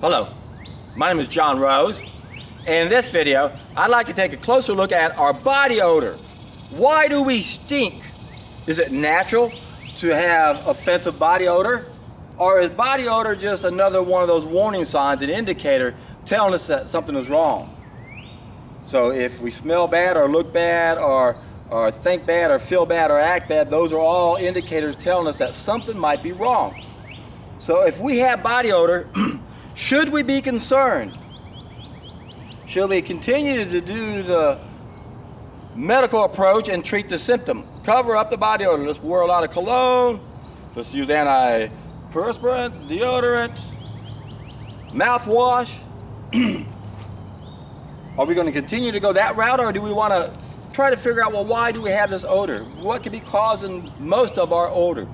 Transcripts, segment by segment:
Hello, my name is John Rose, and in this video I'd like to take a closer look at our body odor. Why do we stink? Is it natural to have offensive body odor? Or is body odor just another one of those warning signs, an indicator telling us that something is wrong? So if we smell bad or look bad or think bad or feel bad or act bad, those are all indicators telling us that something might be wrong. So if we have body odor, should we be concerned? Should we continue to do the medical approach and treat the symptom? Cover up the body odor. Let's wear a lot of cologne. Let's use antiperspirant, deodorant, mouthwash. Are we going to continue to go that route, or do we want to try to figure out, well, why do we have this odor? What could be causing most of our odor?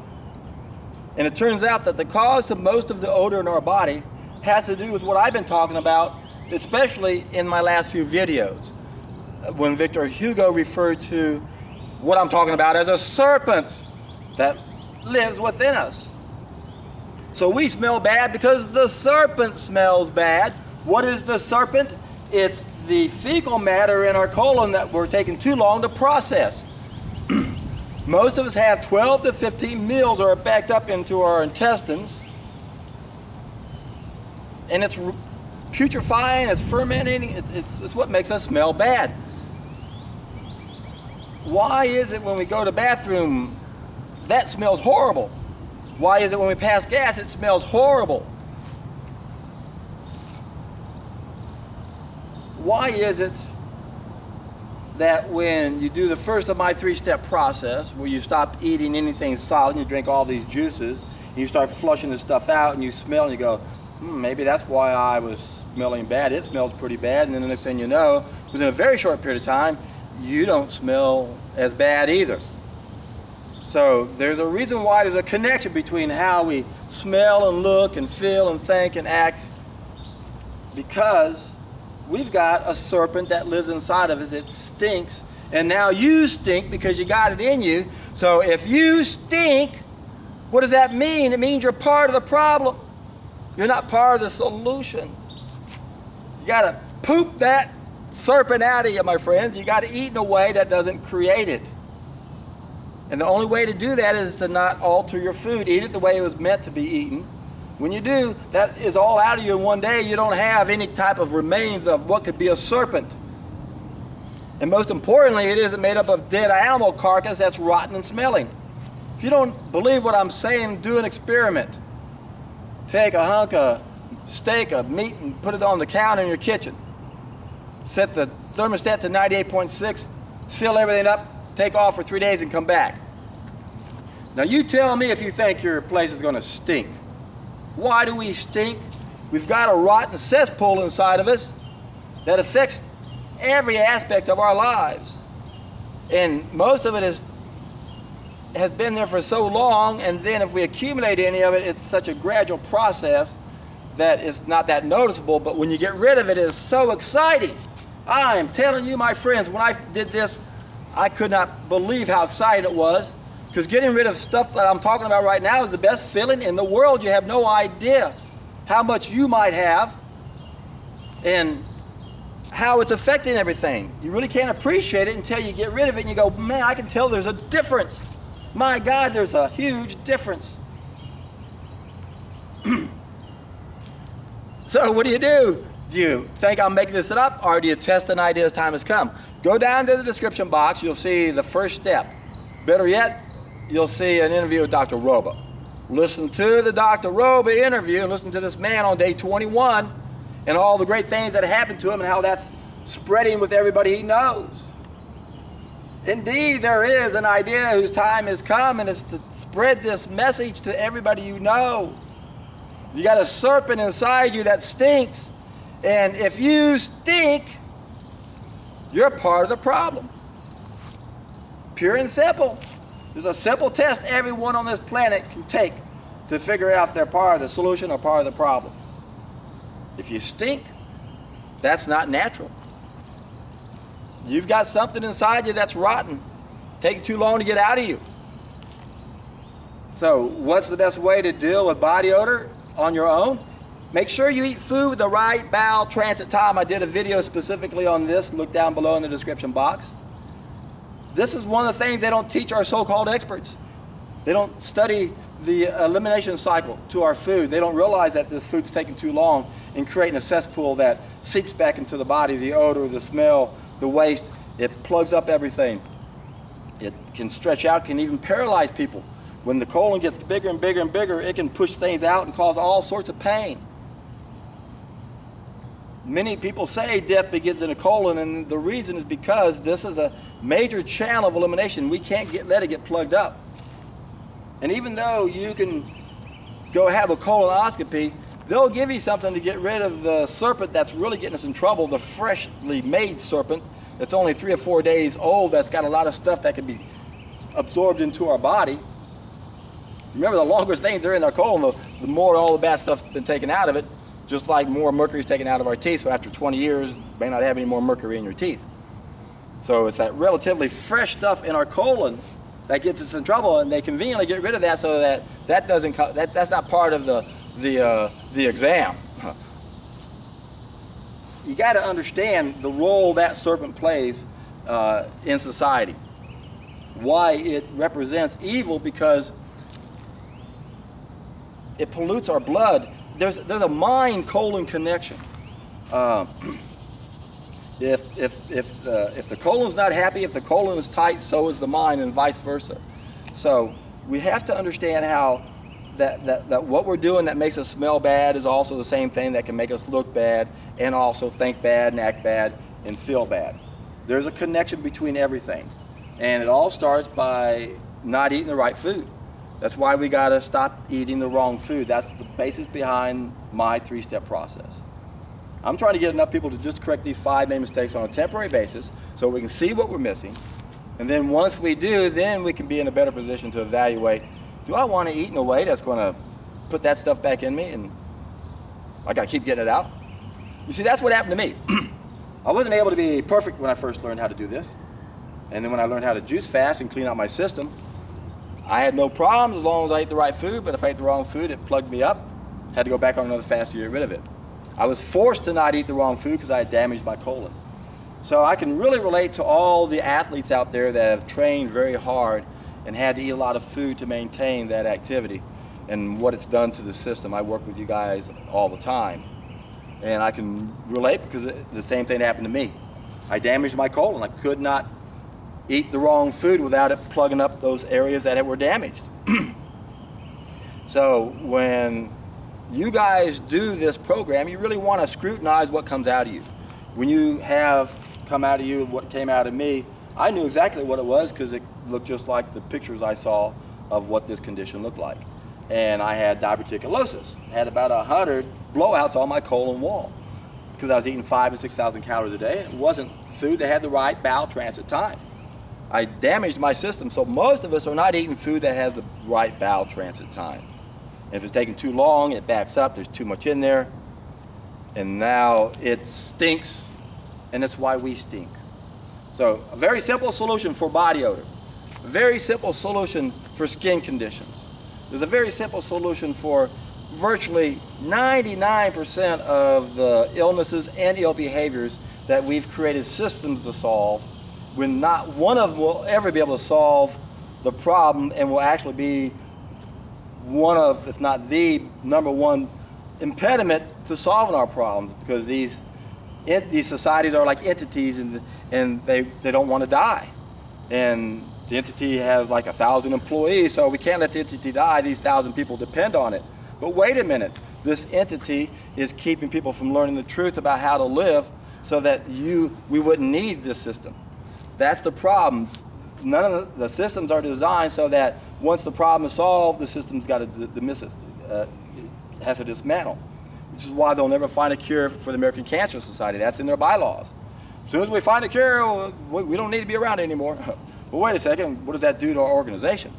And it turns out that the cause to most of the odor in our body has to do with what I've been talking about, especially in my last few videos, when Victor Hugo referred to what I'm talking about as a serpent that lives within us. So we smell bad because the serpent smells bad. What is the serpent? It's the fecal matter in our colon that we're taking too long to process. Most of us have 12 to 15 meals that are backed up into our intestines, and it's putrefying, it's fermenting, it's what makes us smell bad. Why is it when we go to the bathroom, that smells horrible? Why is it when we pass gas, it smells horrible? Why is it that when you do the first of my three-step process, where you stop eating anything solid, and you drink all these juices, and you start flushing this stuff out, and you smell, and you go, maybe that's why I was smelling bad. It smells pretty bad. And then the next thing you know, within a very short period of time, you don't smell as bad either. So there's a reason why there's a connection between how we smell and look and feel and think and act, because we've got a serpent that lives inside of us. It stinks, and now you stink because you got it in you. So if you stink, what does that mean? It means you're part of the problem. You're not part of the solution. You got to poop that serpent out of you, my friends. You got to eat in a way that doesn't create it. And the only way to do that is to not alter your food. Eat it the way it was meant to be eaten. When you do, that is all out of you in one day. You don't have any type of remains of what could be a serpent. And most importantly, it isn't made up of dead animal carcass that's rotten and smelling. If you don't believe what I'm saying, do an experiment. Take a hunk of steak of meat and put it on the counter in your kitchen. Set the thermostat to 98.6, seal everything up, take off for 3 days and come back. Now you tell me if you think your place is going to stink. Why do we stink? We've got a rotten cesspool inside of us that affects every aspect of our lives. And most of it has been there for so long, and then if we accumulate any of it, it's such a gradual process that it's not that noticeable, but when you get rid of it, it's so exciting. I am telling you, my friends, when I did this, I could not believe how exciting it was, because getting rid of stuff that I'm talking about right now is the best feeling in the world. You have no idea how much you might have and how it's affecting everything. You really can't appreciate it until you get rid of it and you go, man, I can tell there's a difference. My God, there's a huge difference. So what do? Do you think I'm making this up, or do you test an idea as time has come? Go down to the description box. You'll see the first step. Better yet, you'll see an interview with Dr. Roba. Listen to the Dr. Roba interview and listen to this man on day 21 and all the great things that happened to him and how that's spreading with everybody he knows. Indeed, there is an idea whose time has come, and it's to spread this message to everybody you know. You got a serpent inside you that stinks, and if you stink, you're part of the problem. Pure and simple. There's a simple test everyone on this planet can take to figure out if they're part of the solution or part of the problem. If you stink, that's not natural. You've got something inside you that's rotten. Take too long to get out of you. So what's the best way to deal with body odor on your own? Make sure you eat food with the right bowel transit time. I did a video specifically on this. Look down below in the description box. This is one of the things they don't teach our so-called experts. They don't study the elimination cycle to our food. They don't realize that this food's taking too long and creating a cesspool that seeps back into the body, the odor, the smell, the waste. It plugs up everything. It can stretch out, can even paralyze people. When the colon gets bigger and bigger and bigger, it can push things out and cause all sorts of pain. Many people say death begins in the colon, and the reason is because this is a major channel of elimination. We can't let it get plugged up. And even though you can go have a colonoscopy, they'll give you something to get rid of the serpent that's really getting us in trouble, the freshly made serpent that's only 3 or 4 days old, that's got a lot of stuff that can be absorbed into our body. Remember, the longer things are in our colon, the more all the bad stuff's been taken out of it, just like more mercury is taken out of our teeth. So after 20 years, you may not have any more mercury in your teeth. So it's that relatively fresh stuff in our colon that gets us in trouble, and they conveniently get rid of that so that that's not part of the exam. You got to understand the role that serpent plays in society. Why it represents evil, because it pollutes our blood. There's a mind-colon connection. If the colon's not happy, if the colon is tight, so is the mind, and vice versa. So we have to understand how that what we're doing that makes us smell bad is also the same thing that can make us look bad and also think bad and act bad and feel bad. There's a connection between everything, and it all starts by not eating the right food. That's why we got to stop eating the wrong food. That's the basis behind my 3-step process. I'm trying to get enough people to just correct these 5 main mistakes on a temporary basis so we can see what we're missing. And then once we do, then we can be in a better position to evaluate, do I want to eat in a way that's going to put that stuff back in me and I got to keep getting it out? You see, that's what happened to me. I wasn't able to be perfect when I first learned how to do this. And then when I learned how to juice fast and clean out my system, I had no problems as long as I ate the right food, but if I ate the wrong food, it plugged me up. Had to go back on another fast to get rid of it. I was forced to not eat the wrong food because I had damaged my colon. So I can really relate to all the athletes out there that have trained very hard and had to eat a lot of food to maintain that activity and what it's done to the system. I work with you guys all the time. And I can relate because the same thing happened to me. I damaged my colon. I could not eat the wrong food without it plugging up those areas that were damaged. So when you guys do this program, you really want to scrutinize what comes out of you. When you have come out of you what came out of me, I knew exactly what it was because it looked just like the pictures I saw of what this condition looked like. And I had diverticulosis. Had about 100 blowouts on my colon wall because I was eating 5,000 to 6,000 calories a day. It wasn't food that had the right bowel transit time. I damaged my system, so most of us are not eating food that has the right bowel transit time. If it's taking too long, it backs up, there's too much in there, and now it stinks, and that's why we stink. So a very simple solution for body odor, a very simple solution for skin conditions. There's a very simple solution for virtually 99% of the illnesses and ill behaviors that we've created systems to solve, when not one of them will ever be able to solve the problem and will actually be one of, if not the #1 impediment to solving our problems, because these societies are like entities and they don't want to die. And the entity has like 1,000 employees, so we can't let the entity die. These 1,000 people depend on it. But wait a minute, this entity is keeping people from learning the truth about how to live so that we wouldn't need this system. That's the problem. None of the systems are designed so that once the problem is solved, the system's got to has to dismantle. Which is why they'll never find a cure for the American Cancer Society. That's in their bylaws. As soon as we find a cure, we don't need to be around anymore. But wait a second, what does that do to our organization?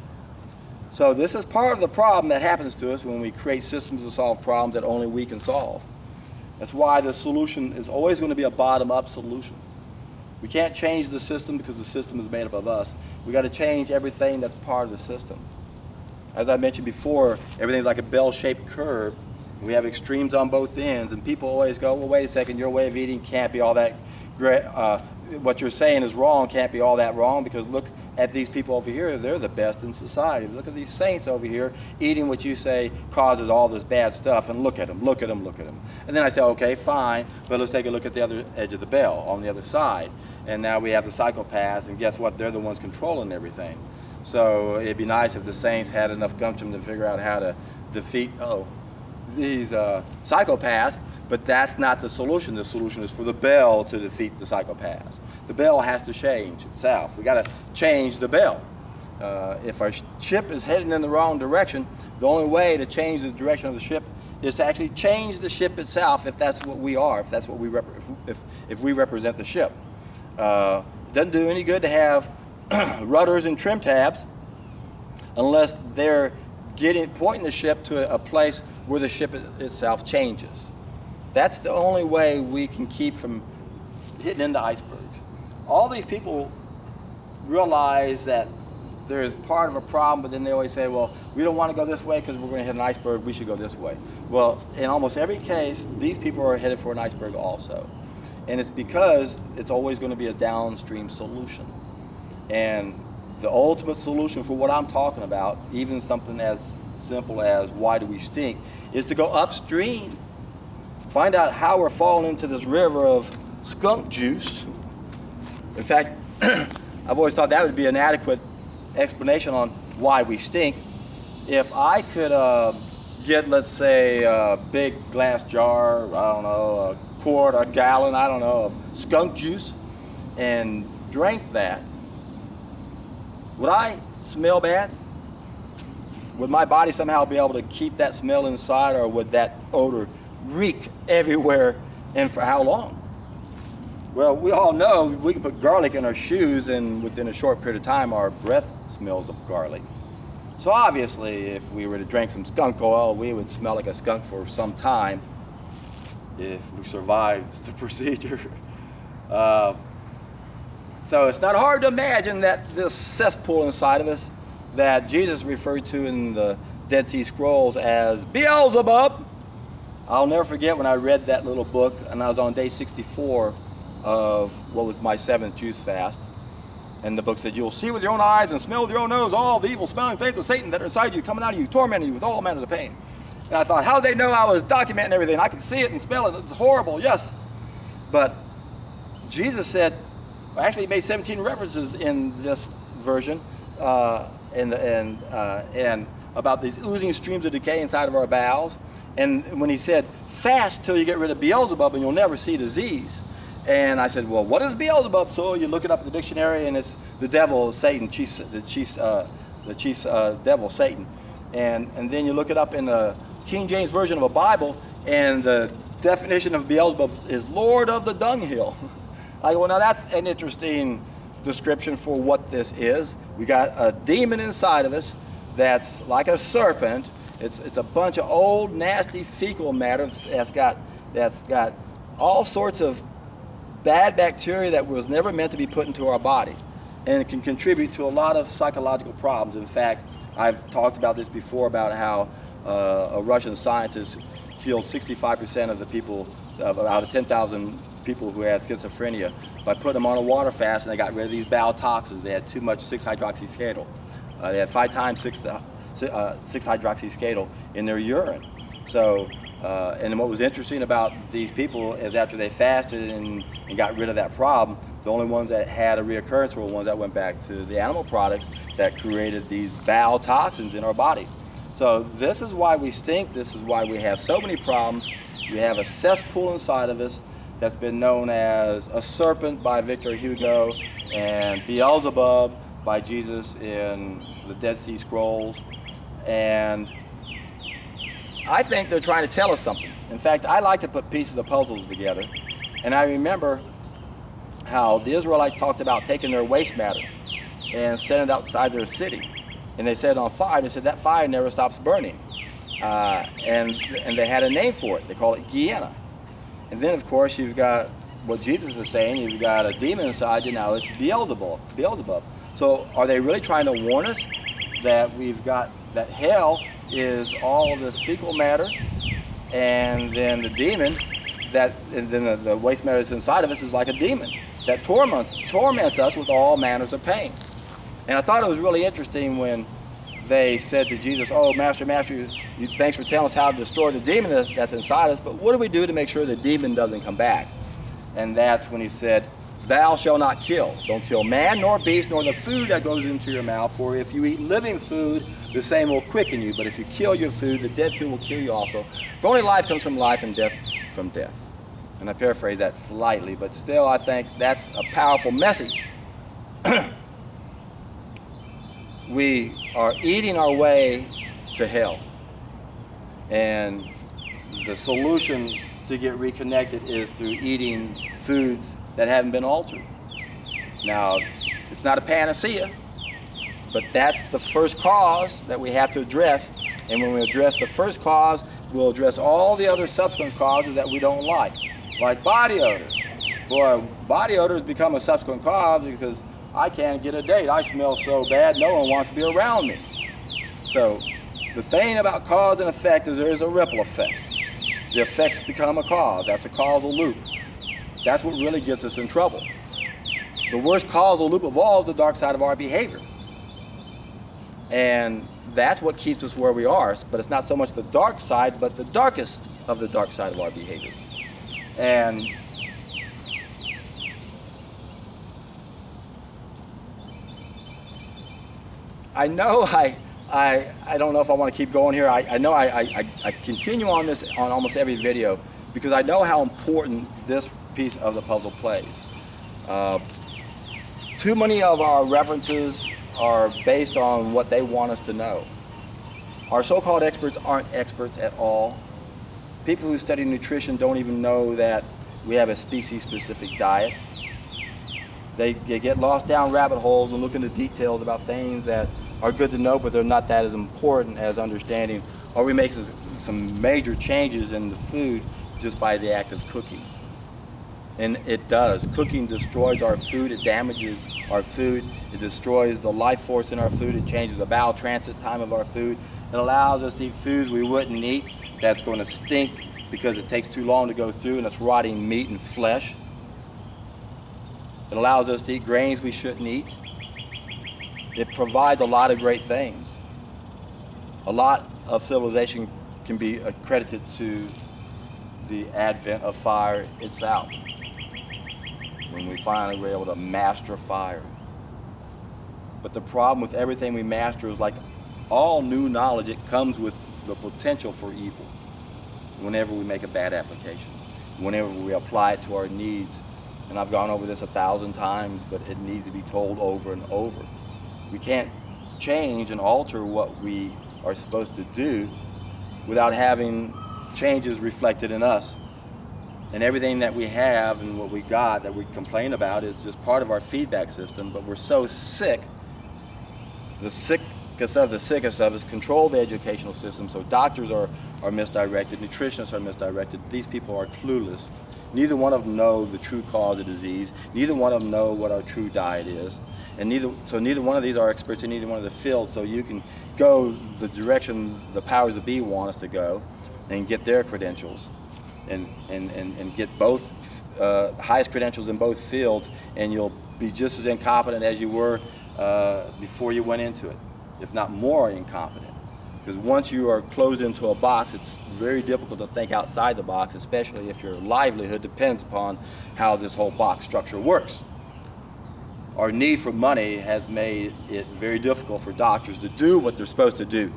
So this is part of the problem that happens to us when we create systems to solve problems that only we can solve. That's why the solution is always going to be a bottom-up solution. We can't change the system because the system is made up of us. We got to change everything that's part of the system. As I mentioned before, everything's like a bell-shaped curve, We have extremes on both ends, and people always go, well, wait a second, your way of eating can't be all that great. What you're saying is wrong, can't be all that wrong, because look at these people over here, they're the best in society. Look at these saints over here eating what you say causes all this bad stuff, and look at them, look at them, look at them. And then I say, okay, fine, but let's take a look at the other edge of the bell, on the other side. And now we have the psychopaths, and guess what? They're the ones controlling everything. So it'd be nice if the saints had enough gumption to figure out how to defeat these psychopaths, but that's not the solution. The solution is for the bell to defeat the psychopaths. The bell has to change itself. We got to change the bell. If our ship is heading in the wrong direction, the only way to change the direction of the ship is to actually change the ship itself. If that's what we are, if that's what we if we represent the ship, it doesn't do any good to have rudders and trim tabs unless they're pointing the ship to a place where the ship itself changes. That's the only way we can keep from hitting into icebergs. All these people realize that there is part of a problem, but then they always say, well, we don't want to go this way because we're going to hit an iceberg, we should go this way. Well, in almost every case, these people are headed for an iceberg also. And it's because it's always going to be a downstream solution. And the ultimate solution for what I'm talking about, even something as simple as why do we stink, is to go upstream. Find out how we're falling into this river of skunk juice. In fact, I've always thought that would be an adequate explanation on why we stink. If I could get, let's say, a big glass jar, I don't know, a quart, a gallon, I don't know, of skunk juice, and drank that, would I smell bad? Would my body somehow be able to keep that smell inside, or would that odor reek everywhere, and for how long? Well, we all know we can put garlic in our shoes, and within a short period of time our breath smells of garlic. So obviously if we were to drink some skunk oil, we would smell like a skunk for some time if we survived the procedure. So it's not hard to imagine that this cesspool inside of us that Jesus referred to in the Dead Sea Scrolls as Beelzebub. I'll never forget when I read that little book, and I was on day 64 of what was my 7th juice fast. And the book said, you'll see with your own eyes and smell with your own nose all the evil smelling things of Satan that are inside you, coming out of you, tormenting you with all manners of pain. And I thought, how did they know I was documenting everything? I could see it and smell it. It's horrible, yes. But Jesus said, actually he made 17 references in this version, and about these oozing streams of decay inside of our bowels. And when he said, fast till you get rid of Beelzebub and you'll never see disease. And I said, well, what is Beelzebub? So you look it up in the dictionary, and it's the devil, Satan, the chief devil, Satan. And then you look it up in the King James Version of a Bible, and the definition of Beelzebub is Lord of the Dunghill. I go, well, now that's an interesting description for what this is. We got a demon inside of us that's like a serpent. It's a bunch of old, nasty fecal matter that's got all sorts of bad bacteria that was never meant to be put into our body, and it can contribute to a lot of psychological problems. In fact, I've talked about this before, about how a Russian scientist killed 65% of the people, out of 10,000 people who had schizophrenia, by putting them on a water fast, and they got rid of these bowel toxins. They had too much 6-hydroxyskadal. They had 5 times 6-hydroxyskadal in their urine. So, and what was interesting about these people is after they fasted and got rid of that problem, the only ones that had a reoccurrence were the ones that went back to the animal products that created these bowel toxins in our body. So this is why we stink. This is why we have so many problems. We have a cesspool inside of us that's been known as a serpent by Victor Hugo, and Beelzebub by Jesus in the Dead Sea Scrolls. And I think they're trying to tell us something. In fact, I like to put pieces of puzzles together. And I remember how the Israelites talked about taking their waste matter and setting it outside their city. And they set it on fire, and they said that fire never stops burning. And they had a name for it. They call it Gehenna. And then, of course, you've got what Jesus is saying. You've got a demon inside you. Now it's Beelzebub. So are they really trying to warn us that we've got, that hell is all this fecal matter And then the demon, and then the waste matter that's inside of us is like a demon that torments us with all manners of pain. And I thought it was really interesting when they said to Jesus, "Oh, Master, thanks for telling us how to destroy the demon that's inside us, but what do we do to make sure the demon doesn't come back?" And that's when he said, "Thou shalt not kill. Don't kill man, nor beast, nor the food that goes into your mouth. For if you eat living food, the same will quicken you. But if you kill your food, the dead food will kill you also. For only life comes from life, and death from death." And I paraphrase that slightly, but still I think that's a powerful message. We are eating our way to hell. And the solution to get reconnected is through eating foods that haven't been altered. Now, it's not a panacea, but that's the first cause that we have to address. And when we address the first cause, we'll address all the other subsequent causes that we don't like body odor. Boy, body odor has become a subsequent cause because I can't get a date. I smell so bad, no one wants to be around me. So the thing about cause and effect is there is a ripple effect. The effects become a cause. That's a causal loop. That's what really gets us in trouble. The worst causal loop of all is the dark side of our behavior. And that's what keeps us where we are. But it's not so much the dark side, but the darkest of the dark side of our behavior. And I know I don't know if I want to keep going here. I know I continue on this on almost every video because I know how important this piece of the puzzle plays. Too many of our references are based on what they want us to know. Our so-called experts aren't experts at all. People who study nutrition don't even know that we have a species-specific diet. They get lost down rabbit holes and look into details about things that are good to know, but they're not that as important as understanding, or we make some major changes in the food just by the act of cooking. And it does. Cooking destroys our food, it damages our food, it destroys the life force in our food, it changes the bowel transit time of our food, it allows us to eat foods we wouldn't eat that's going to stink because it takes too long to go through and it's rotting meat and flesh. It allows us to eat grains we shouldn't eat. It provides a lot of great things. A lot of civilization can be accredited to the advent of fire itself. When we finally were able to master fire. But the problem with everything we master is like all new knowledge, it comes with the potential for evil whenever we make a bad application, whenever we apply it to our needs. And I've gone over this 1,000 times, but it needs to be told over and over. We can't change and alter what we are supposed to do without having changes reflected in us. And everything that we have and what we got that we complain about is just part of our feedback system, but we're so sick. The sickest of the sickest of us control the educational system, so doctors are misdirected, nutritionists are misdirected, these people are clueless. Neither one of them know the true cause of disease, neither one of them know what our true diet is, and neither one of these are experts in either one of the fields, so you can go the direction the powers that be want us to go and get their credentials and get both highest credentials in both fields, and you'll be just as incompetent as you were before you went into it, if not more incompetent. Because once you are closed into a box, it's very difficult to think outside the box, especially if your livelihood depends upon how this whole box structure works. Our need for money has made it very difficult for doctors to do what they're supposed to do.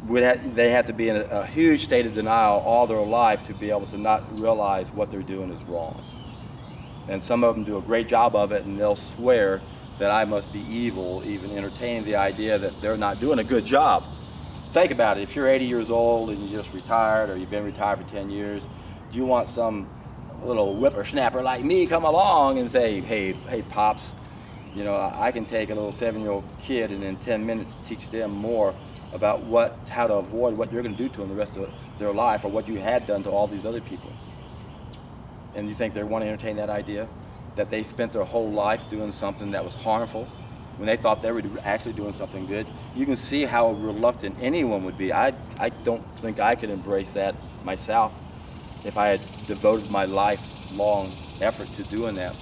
They have to be in a huge state of denial all their life to be able to not realize what they're doing is wrong. And some of them do a great job of it, and they'll swear that I must be evil, even entertaining the idea that they're not doing a good job. Think about it. If you're 80 years old and you just retired, or you've been retired for 10 years, do you want some little whippersnapper like me come along and say, hey Pops, you know, I can take a little 7-year-old kid and in 10 minutes teach them more about how to avoid what you're going to do to them the rest of their life, or what you had done to all these other people. And you think they want to entertain that idea? That they spent their whole life doing something that was harmful, when they thought they were actually doing something good. You can see how reluctant anyone would be. I don't think I could embrace that myself if I had devoted my lifelong effort to doing that.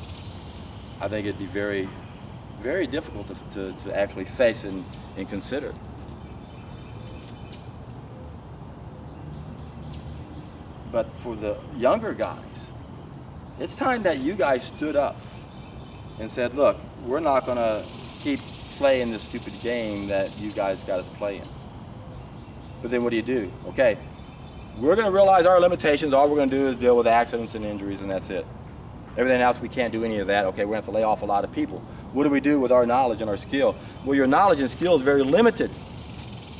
I think it'd be very, very difficult to actually face and consider. But for the younger guys, it's time that you guys stood up and said, look, we're not going to keep playing this stupid game that you guys got us playing. But then what do? Okay, we're going to realize our limitations. All we're going to do is deal with accidents and injuries, and that's it. Everything else, we can't do any of that. Okay, we're going to have to lay off a lot of people. What do we do with our knowledge and our skill? Well, your knowledge and skill is very limited.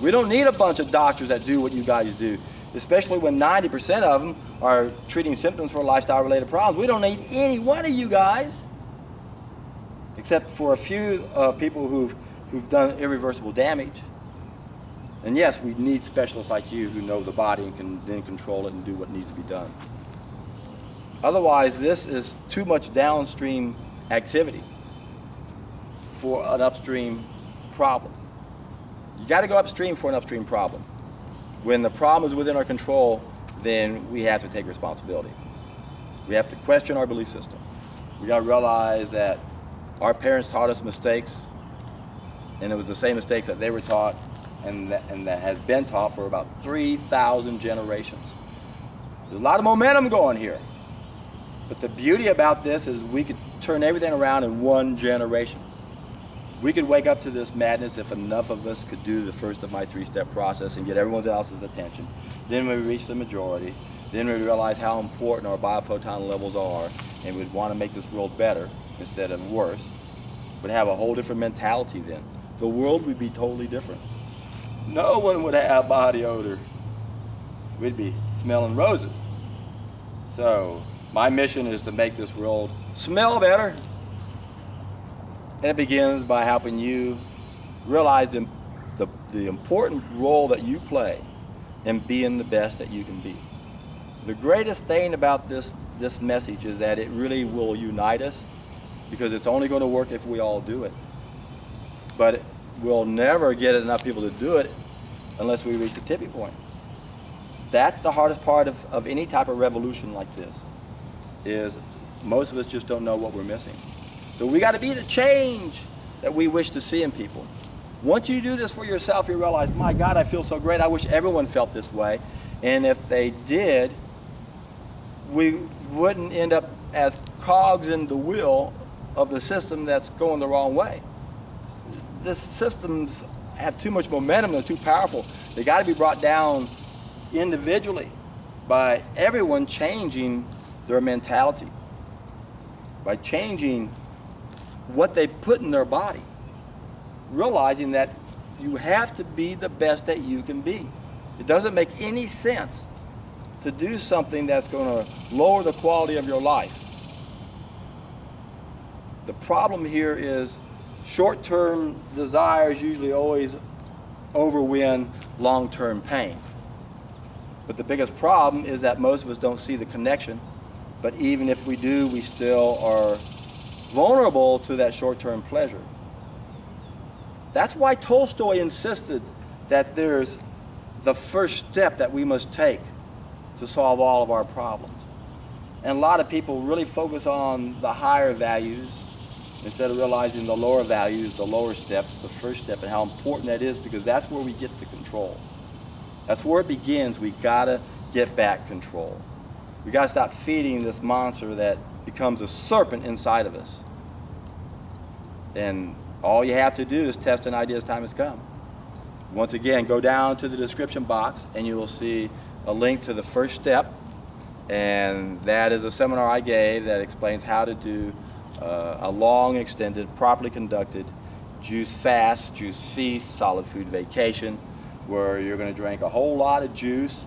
We don't need a bunch of doctors that do what you guys do, especially when 90% of them are treating symptoms for lifestyle-related problems. We don't need any one of you guys, except for a few people who've done irreversible damage. And yes, we need specialists like you who know the body and can then control it and do what needs to be done. Otherwise, this is too much downstream activity for an upstream problem. You got to go upstream for an upstream problem. When the problem is within our control, then we have to take responsibility. We have to question our belief system. We got to realize that our parents taught us mistakes, and it was the same mistakes that they were taught and that has been taught for about 3,000 generations. There's a lot of momentum going here. But the beauty about this is we could turn everything around in one generation. We could wake up to this madness if enough of us could do the first of my three-step process and get everyone else's attention. Then we reach the majority. Then we realize how important our biophoton levels are, and we'd want to make this world better instead of worse. We'd have a whole different mentality then. The world would be totally different. No one would have body odor. We'd be smelling roses. So my mission is to make this world smell better. And it begins by helping you realize the important role that you play in being the best that you can be. The greatest thing about this message is that it really will unite us, because it's only going to work if we all do it. But we'll never get enough people to do it unless we reach the tipping point. That's the hardest part of any type of revolution like this, is most of us just don't know what we're missing. So we got to be the change that we wish to see in people. Once you do this for yourself, you realize, my God, I feel so great. I wish everyone felt this way. And if they did, we wouldn't end up as cogs in the wheel of the system that's going the wrong way. The systems have too much momentum. They're too powerful. They got to be brought down individually by everyone changing their mentality, by changing what they put in their body, realizing that you have to be the best that you can be. It doesn't make any sense to do something that's going to lower the quality of your life. The problem here is short-term desires usually always overwin long-term pain. But the biggest problem is that most of us don't see the connection. But even if we do, we still are vulnerable to that short-term pleasure. That's why Tolstoy insisted that there's the first step that we must take to solve all of our problems. And a lot of people really focus on the higher values instead of realizing the lower values, the lower steps, the first step, and how important that is, because that's where we get the control. That's where it begins. We gotta get back control. We gotta stop feeding this monster that becomes a serpent inside of us. And all you have to do is test an idea as time has come. Once again, go down to the description box and you will see a link to the first step, and that is a seminar I gave that explains how to do a long, extended, properly conducted juice fast, juice feast, solid food vacation, where you're going to drink a whole lot of juice.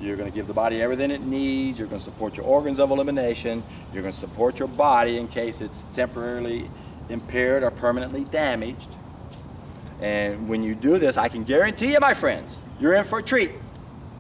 You're going to give the body everything it needs. You're going to support your organs of elimination. You're going to support your body in case it's temporarily impaired or permanently damaged. And when you do this, I can guarantee you, my friends, you're in for a treat.